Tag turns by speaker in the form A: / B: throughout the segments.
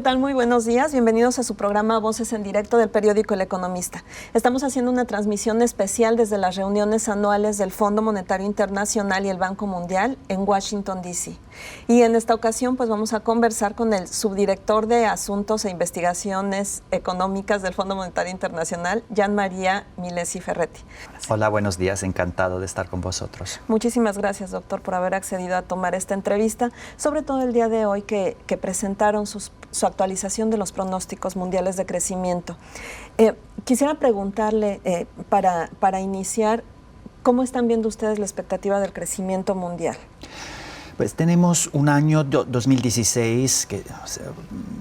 A: tal? Muy buenos días. Bienvenidos a su programa Voces en Directo del periódico El Economista. Estamos haciendo una transmisión especial desde las reuniones anuales del Fondo Monetario Internacional y el Banco Mundial en Washington, D.C. Y en esta ocasión pues vamos a conversar con el subdirector de Asuntos e Investigaciones Económicas del Fondo Monetario Internacional, Gian Maria Milesi Ferretti.
B: Hola, buenos días. Encantado de estar con vosotros.
A: Muchísimas gracias, doctor, por haber accedido a tomar esta entrevista, sobre todo el día de hoy que presentaron su actualización de los pronósticos mundiales de crecimiento. Quisiera preguntarle, para iniciar, ¿cómo están viendo ustedes la expectativa del crecimiento mundial?
B: Pues tenemos un año 2016 que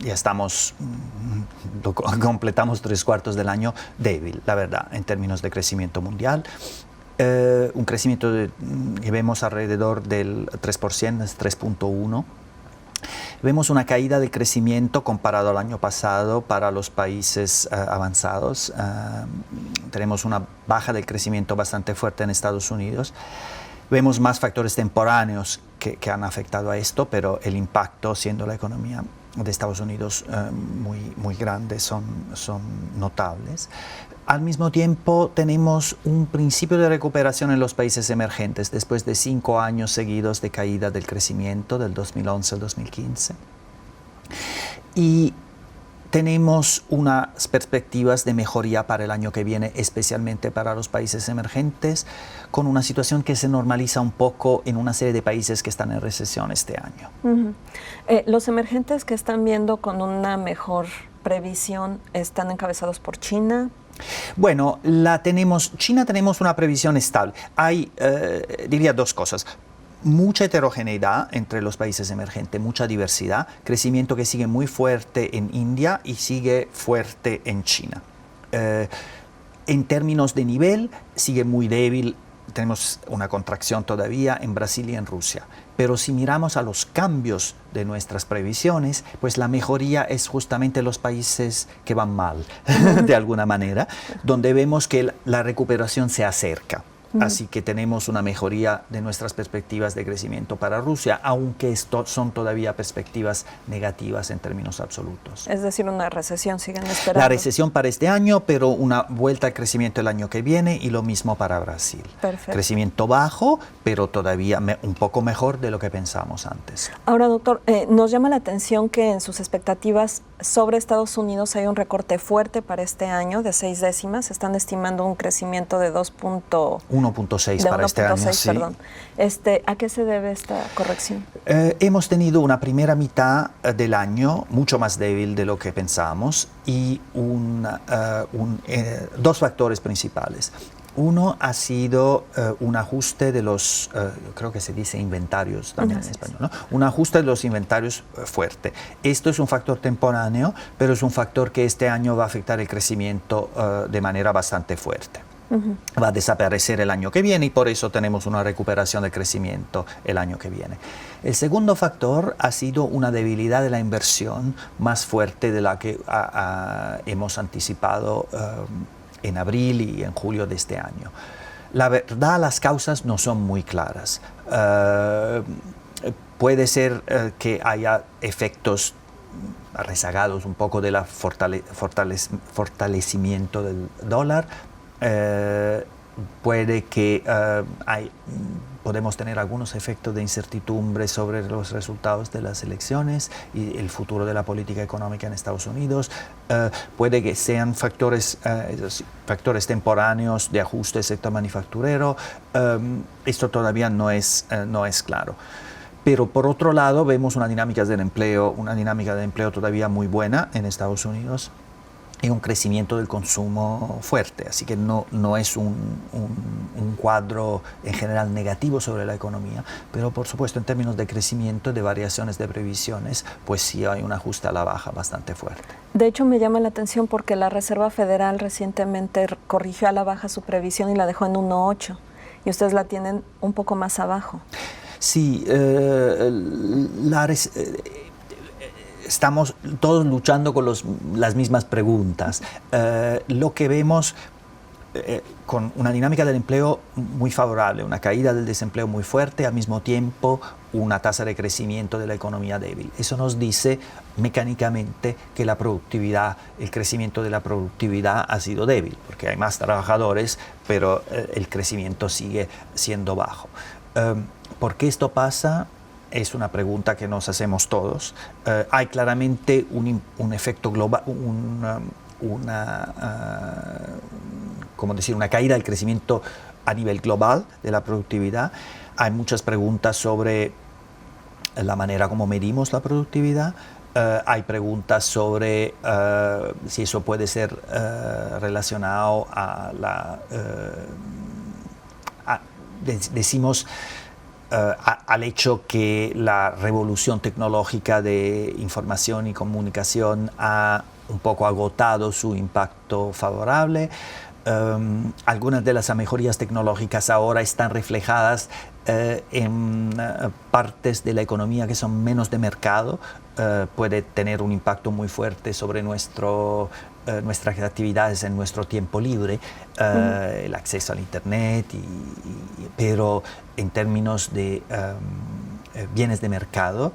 B: ya estamos, completamos 3/4 del año débil, la verdad, en términos de crecimiento mundial. Un crecimiento que vemos alrededor del 3%, es 3.1%. Vemos una caída de crecimiento comparado al año pasado para los países avanzados. Tenemos una baja del crecimiento bastante fuerte en Estados Unidos. Vemos más factores temporáneos que han afectado a esto, pero el impacto, siendo la economía de Estados Unidos muy grande, son notables. Al mismo tiempo, tenemos un principio de recuperación en los países emergentes después de 5 años seguidos de caída del crecimiento, del 2011 al 2015. Y tenemos unas perspectivas de mejoría para el año que viene, especialmente para los países emergentes, con una situación que se normaliza un poco en una serie de países que están en recesión este año.
A: Los emergentes que están viendo con una mejor previsión están encabezados por China.
B: Bueno, China tenemos una previsión estable. Hay, diría, dos cosas. Mucha heterogeneidad entre los países emergentes, mucha diversidad, crecimiento que sigue muy fuerte en India y sigue fuerte en China. En términos de nivel, sigue muy débil, tenemos una contracción todavía en Brasil y en Rusia. Pero si miramos a los cambios de nuestras previsiones, pues la mejoría es justamente los países que van mal, de alguna manera, donde vemos que la recuperación se acerca. Así que tenemos una mejoría de nuestras perspectivas de crecimiento para Rusia, aunque son todavía perspectivas negativas en términos absolutos.
A: Es decir, una recesión siguen esperando.
B: La recesión para este año, pero una vuelta al crecimiento el año que viene, y lo mismo para Brasil.
A: Perfecto.
B: Crecimiento bajo, pero todavía un poco mejor de lo que pensamos antes.
A: Ahora, doctor, nos llama la atención que en sus expectativas sobre Estados Unidos hay un recorte fuerte para este año de 6 décimas. Están estimando un crecimiento de
B: 1.6 para este año, sí.
A: Perdón. ¿A qué se debe esta corrección?
B: Hemos tenido una primera mitad del año mucho más débil de lo que pensábamos y dos factores principales. Uno ha sido un ajuste de los, creo que se dice inventarios también en español, ¿no? Un ajuste de los inventarios fuerte. Esto es un factor temporáneo, pero es un factor que este año va a afectar el crecimiento de manera bastante fuerte. Va a desaparecer el año que viene y por eso tenemos una recuperación del crecimiento el año que viene. El segundo factor ha sido una debilidad de la inversión más fuerte de la que hemos anticipado en abril y en julio de este año. La verdad, las causas no son muy claras. Puede ser que haya efectos rezagados un poco del fortalecimiento del dólar. Puede que podemos tener algunos efectos de incertidumbre sobre los resultados de las elecciones y el futuro de la política económica en Estados Unidos. Puede que sean factores temporáneos de ajuste del sector manufacturero. Esto todavía no es claro. Pero por otro lado vemos una dinámica del empleo todavía muy buena en Estados Unidos y un crecimiento del consumo fuerte, así que no es un cuadro en general negativo sobre la economía, pero por supuesto en términos de crecimiento, de variaciones de previsiones, pues sí hay un ajuste a la baja bastante fuerte.
A: De hecho, me llama la atención porque la Reserva Federal recientemente corrigió a la baja su previsión y la dejó en 1.8, y ustedes la tienen un poco más abajo.
B: Sí, estamos todos luchando con las mismas preguntas. Lo que vemos con una dinámica del empleo muy favorable, una caída del desempleo muy fuerte, al mismo tiempo una tasa de crecimiento de la economía débil. Eso nos dice mecánicamente que la productividad, el crecimiento de la productividad ha sido débil, porque hay más trabajadores, pero el crecimiento sigue siendo bajo. ¿Por qué esto pasa? Es una pregunta que nos hacemos todos. Hay claramente un efecto global, una caída del crecimiento a nivel global de la productividad. Hay muchas preguntas sobre la manera como medimos la productividad. Hay preguntas sobre si eso puede ser relacionado a al hecho que la revolución tecnológica de información y comunicación ha un poco agotado su impacto favorable. Algunas de las mejorías tecnológicas ahora están reflejadas en partes de la economía que son menos de mercado. Puede tener un impacto muy fuerte sobre nuestras actividades en nuestro tiempo libre, el acceso al Internet, pero en términos de bienes de mercado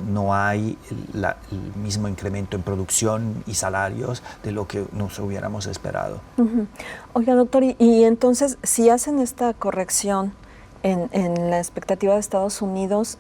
B: no hay el mismo incremento en producción y salarios de lo que nos hubiéramos esperado.
A: Oiga, doctor, y entonces si hacen esta corrección en la expectativa de Estados Unidos,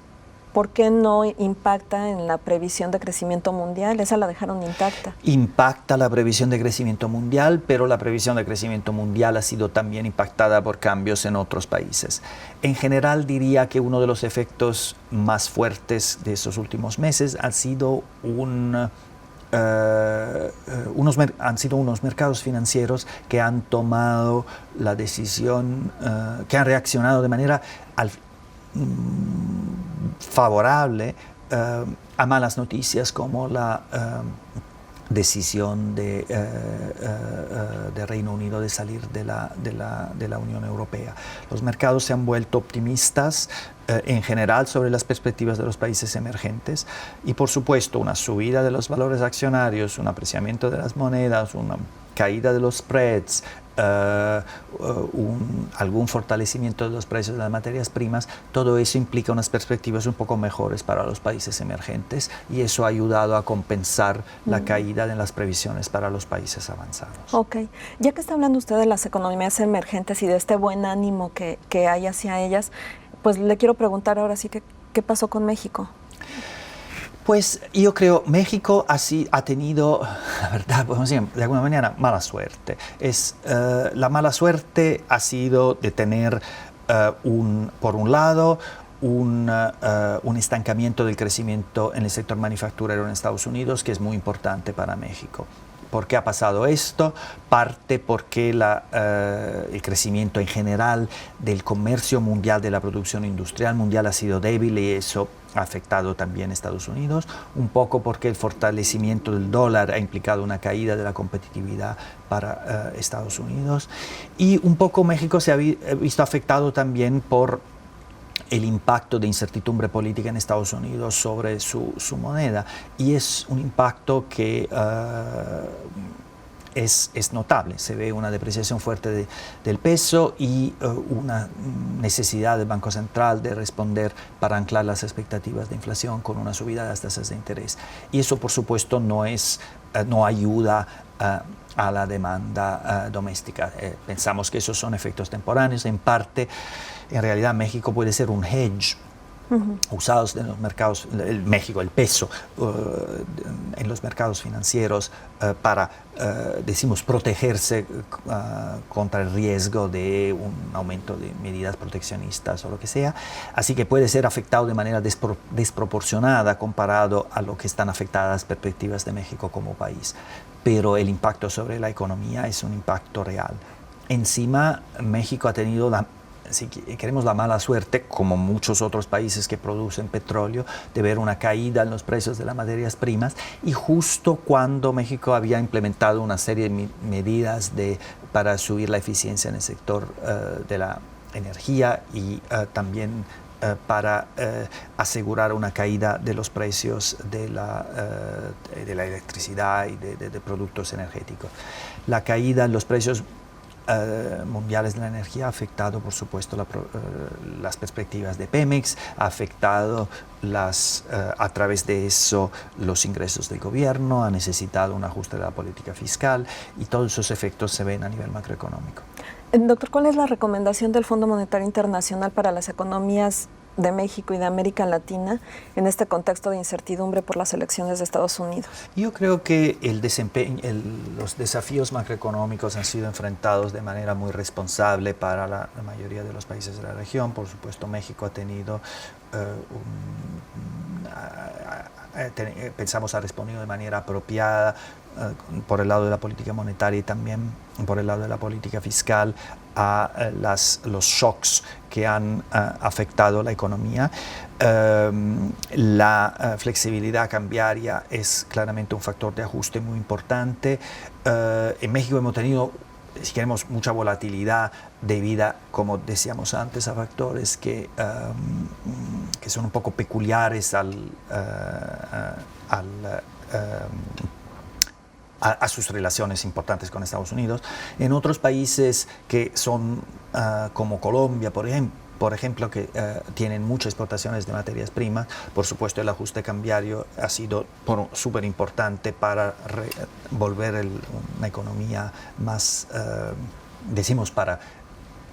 A: ¿por qué no impacta en la previsión de crecimiento mundial? Esa la dejaron intacta.
B: Impacta la previsión de crecimiento mundial, pero la previsión de crecimiento mundial ha sido también impactada por cambios en otros países. En general diría que uno de los efectos más fuertes de estos últimos meses han sido unos mercados financieros que han tomado la decisión, que han reaccionado de manera favorable a malas noticias como la decisión de Reino Unido de salir de la Unión Europea. Los mercados se han vuelto optimistas en general sobre las perspectivas de los países emergentes y por supuesto una subida de los valores accionarios, un apreciamiento de las monedas, una caída de los spreads, algún fortalecimiento de los precios de las materias primas, todo eso implica unas perspectivas un poco mejores para los países emergentes y eso ha ayudado a compensar la caída de las previsiones para los países avanzados.
A: Ok, ya que está hablando usted de las economías emergentes y de este buen ánimo que hay hacia ellas, pues le quiero preguntar ahora sí que, ¿qué pasó con México?
B: Pues yo creo México ha tenido, la verdad, podemos decir, de alguna manera, mala suerte. La mala suerte ha sido de tener, por un lado, un estancamiento del crecimiento en el sector manufacturero en Estados Unidos, que es muy importante para México. ¿Por qué ha pasado esto? Parte porque el crecimiento en general del comercio mundial, de la producción industrial mundial ha sido débil y eso ha afectado también a Estados Unidos. Un poco porque el fortalecimiento del dólar ha implicado una caída de la competitividad para Estados Unidos. Y un poco México se ha visto afectado también por el impacto de incertidumbre política en Estados Unidos sobre su moneda y es un impacto que es notable. Se ve una depreciación fuerte del peso y una necesidad del Banco Central de responder para anclar las expectativas de inflación con una subida de las tasas de interés. Y eso, por supuesto, no ayuda a la demanda doméstica. Pensamos que esos son efectos temporáneos. En parte, en realidad, México puede ser un hedge usados en los mercados, el peso en los mercados financieros para, decimos, protegerse contra el riesgo de un aumento de medidas proteccionistas o lo que sea. Así que puede ser afectado de manera desproporcionada comparado a lo que están afectadas las perspectivas de México como país. Pero el impacto sobre la economía es un impacto real. Encima, México ha tenido si queremos la mala suerte, como muchos otros países que producen petróleo, de ver una caída en los precios de las materias primas y justo cuando México había implementado una serie de medidas para subir la eficiencia en el sector de la energía y también para asegurar una caída de los precios de la electricidad y de productos energéticos. La caída en los precios mundiales de la energía ha afectado, por supuesto, las perspectivas de Pemex, ha afectado a través de eso los ingresos del gobierno, ha necesitado un ajuste de la política fiscal y todos esos efectos se ven a nivel macroeconómico.
A: Doctor, ¿cuál es la recomendación del Fondo Monetario Internacional para las economías de México y de América Latina en este contexto de incertidumbre por las elecciones de Estados Unidos?
B: Yo creo que los desafíos macroeconómicos han sido enfrentados de manera muy responsable para la mayoría de los países de la región. Por supuesto, México ha tenido pensamos ha respondido de manera apropiada por el lado de la política monetaria y también por el lado de la política fiscal a los shocks que han afectado la economía. La flexibilidad cambiaria es claramente un factor de ajuste muy importante. En México hemos tenido, si queremos, mucha volatilidad debida, como decíamos antes, a factores que son un poco peculiares a sus relaciones importantes con Estados Unidos. En otros países que son como Colombia, por ejemplo, que tienen muchas exportaciones de materias primas, por supuesto el ajuste cambiario ha sido súper importante para volver una economía más, para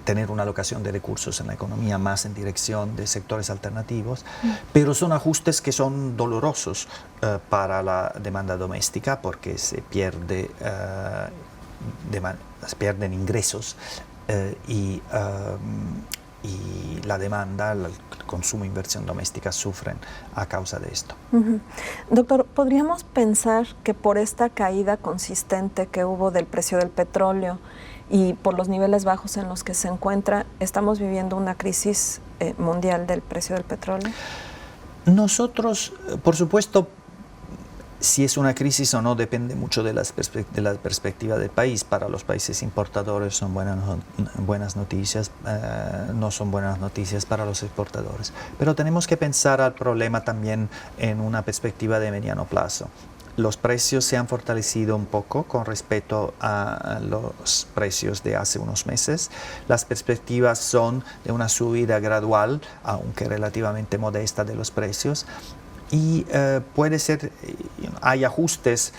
B: tener una alocación de recursos en la economía más en dirección de sectores alternativos, pero son ajustes que son dolorosos para la demanda doméstica porque se pierden ingresos y la demanda, el consumo e inversión doméstica sufren a causa de esto.
A: Doctor, ¿podríamos pensar que por esta caída consistente que hubo del precio del petróleo y por los niveles bajos en los que se encuentra, estamos viviendo una crisis mundial del precio del petróleo?
B: Nosotros, por supuesto, si es una crisis o no depende mucho de la perspectiva del país. Para los países importadores son buenas noticias, no son buenas noticias para los exportadores. Pero tenemos que pensar al problema también en una perspectiva de mediano plazo. Los precios se han fortalecido un poco con respecto a los precios de hace unos meses. Las perspectivas son de una subida gradual, aunque relativamente modesta, de los precios. Y puede ser, hay ajustes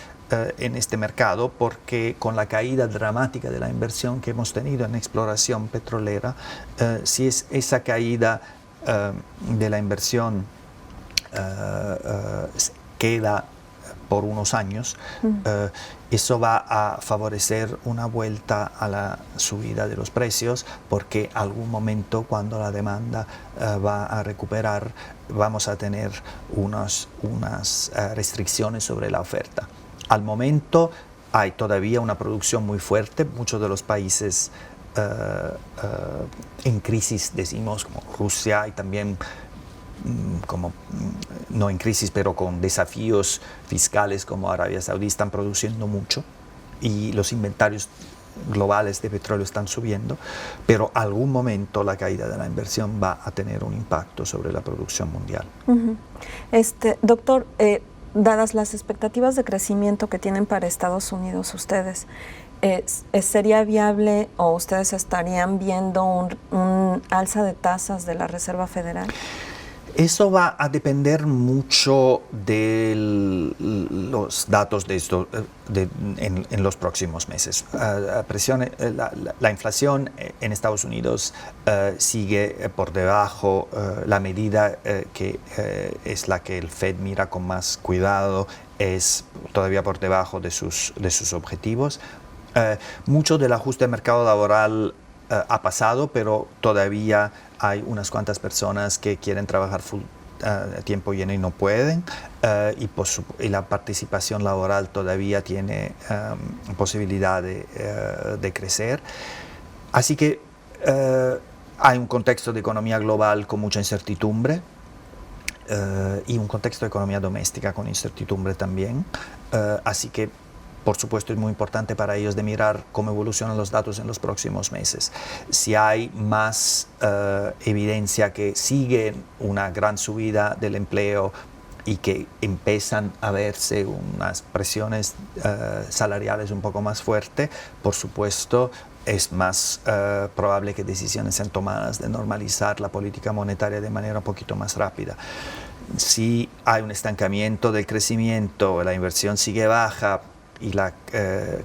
B: en este mercado porque con la caída dramática de la inversión que hemos tenido en exploración petrolera, si esa caída de la inversión queda por unos años, eso va a favorecer una vuelta a la subida de los precios porque algún momento cuando la demanda va a recuperar vamos a tener unas restricciones sobre la oferta. Al momento hay todavía una producción muy fuerte, muchos de los países en crisis, decimos, como Rusia y también no en crisis, pero con desafíos fiscales como Arabia Saudí, están produciendo mucho y los inventarios globales de petróleo están subiendo, pero algún momento la caída de la inversión va a tener un impacto sobre la producción mundial.
A: Doctor, dadas las expectativas de crecimiento que tienen para Estados Unidos ustedes, ¿sería viable o ustedes estarían viendo un alza de tasas de la Reserva Federal?
B: Eso va a depender mucho de los datos de esto en los próximos meses. La inflación en Estados Unidos sigue por debajo. La medida que es la que el Fed mira con más cuidado es todavía por debajo de sus objetivos. Mucho del ajuste del mercado laboral ha pasado, pero todavía hay unas cuantas personas que quieren trabajar a tiempo lleno y no pueden, y la participación laboral todavía tiene posibilidad de crecer. Así que hay un contexto de economía global con mucha incertidumbre y un contexto de economía doméstica con incertidumbre también. Así que por supuesto, es muy importante para ellos de mirar cómo evolucionan los datos en los próximos meses. Si hay más evidencia que sigue una gran subida del empleo y que empiezan a verse unas presiones salariales un poco más fuertes, por supuesto, es más probable que decisiones sean tomadas de normalizar la política monetaria de manera un poquito más rápida. Si hay un estancamiento del crecimiento, la inversión sigue baja y la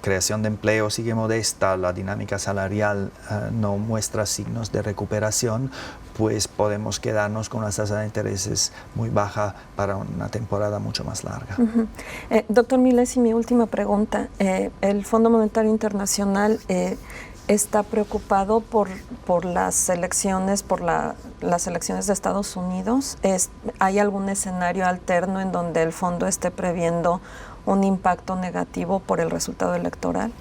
B: creación de empleo sigue modesta, la dinámica salarial no muestra signos de recuperación, pues podemos quedarnos con una tasa de intereses muy baja para una temporada mucho más larga.
A: Doctor Milesi, mi última pregunta. El Fondo Monetario Internacional está preocupado por las elecciones, las elecciones de Estados Unidos. ¿Hay algún escenario alterno en donde el fondo esté previendo un impacto negativo por el resultado electoral?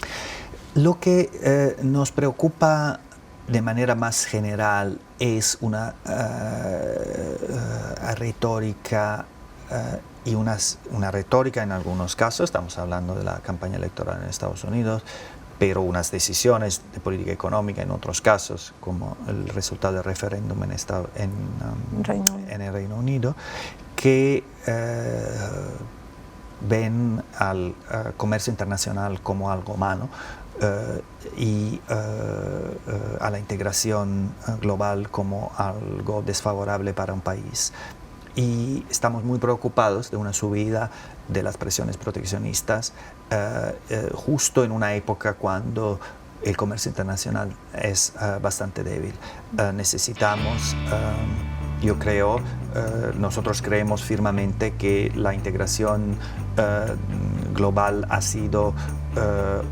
B: Lo que nos preocupa de manera más general es una retórica y una retórica en algunos casos, estamos hablando de la campaña electoral en Estados Unidos, pero unas decisiones de política económica en otros casos, como el resultado del referéndum en el Reino Unido, que ven al comercio internacional como algo malo y a la integración global como algo desfavorable para un país. Y estamos muy preocupados de una subida de las presiones proteccionistas justo en una época cuando el comercio internacional es bastante débil. Necesitamos, yo creo, nosotros creemos firmemente que la integración global ha sido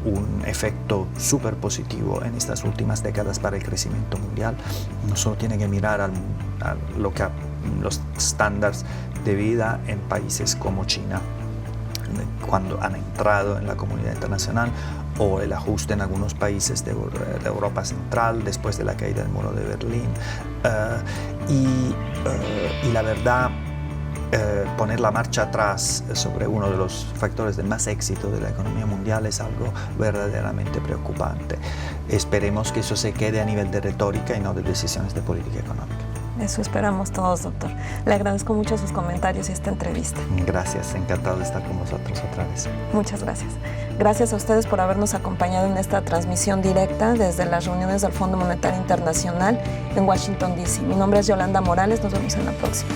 B: un efecto súper positivo en estas últimas décadas para el crecimiento mundial. No solo tiene que mirar a los estándares de vida en países como China, cuando han entrado en la comunidad internacional, o el ajuste en algunos países de Europa Central después de la caída del muro de Berlín. Y la verdad, poner la marcha atrás sobre uno de los factores de más éxito de la economía mundial es algo verdaderamente preocupante. Esperemos que eso se quede a nivel de retórica y no de decisiones de política económica.
A: Eso esperamos todos, doctor. Le agradezco mucho sus comentarios y esta entrevista.
B: Gracias, encantado de estar con vosotros otra vez.
A: Muchas gracias. Gracias a ustedes por habernos acompañado en esta transmisión directa desde las reuniones del Fondo Monetario Internacional en Washington, D.C. Mi nombre es Yolanda Morales, nos vemos en la próxima.